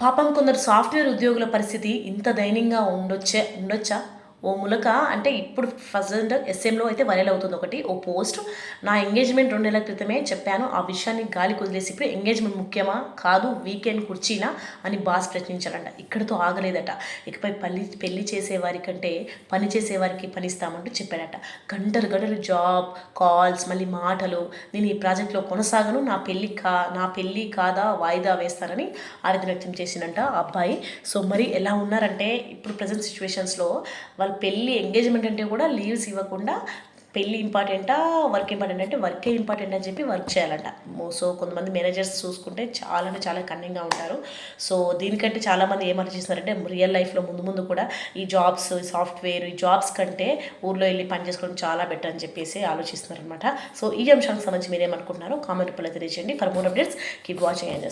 పాపం కొందరు సాఫ్ట్వేర్ ఉద్యోగుల పరిస్థితి ఇంత దయనీయంగా ఉండొచ్చా? ఓ ములక అంటే ఇప్పుడు ప్రజెంట్ ఎస్ఎంలో అయితే వైరల్ అవుతుంది ఒకటి ఓ పోస్ట్. నా ఎంగేజ్మెంట్ 2 నెలల క్రితమే చెప్పాను. ఆ విషయాన్ని గాలికి వదిలేసి ఇప్పుడు ఎంగేజ్మెంట్ ముఖ్యమా? కాదు వీకెండ్ కుర్చీనా? అని బాస్ ప్రశ్నించారంట. ఇక్కడితో ఆగలేదట. ఇకపై పెళ్లి చేసేవారి కంటే పని చేసేవారికి పనిస్తామంటూ చెప్పాడట. గంటలు గంటలు జాబ్, కాల్స్, మళ్ళీ మాటలు. నేను ఈ ప్రాజెక్ట్లో కొనసాగను. నా పెళ్ళి కాదా వాయిదా వేస్తానని ఆవేదన వ్యక్తం చేసిందంట ఆ అబ్బాయి. సో మరి ఎలా ఉన్నారంటే ఇప్పుడు ప్రజెంట్ సిచ్యువేషన్స్లో వాళ్ళ పెళ్ళి ఎంగేజ్మెంట్ అంటే కూడా లీవ్స్ ఇవ్వకుండా పెళ్ళి ఇంపార్టెంటా వర్క్ ఇంపార్టెంట్ అంటే వర్కే ఇంపార్టెంట్ అని చెప్పి వర్క్ చేయాలంట. సో కొంతమంది మేనేజర్స్ చూసుకుంటే చాలా అంటే చాలా కన్నింగ్గా ఉంటారు. సో దీనికంటే చాలామంది ఏం ఆలోచిస్తున్నారంటే రియల్ లైఫ్లో ముందు కూడా ఈ జాబ్స్, సాఫ్ట్వేర్, ఈ జాబ్స్ కంటే ఊర్లో వెళ్ళి పని చేసుకోవడం చాలా బెటర్ అని చెప్పేసి ఆలోచిస్తున్నారు అనమాట. సో ఈ అంశానికి సంబంధించి మీరేమనుకుంటున్నారో కామెంట్ రూపంలో తెలియజేయండి. For more updates keep watching and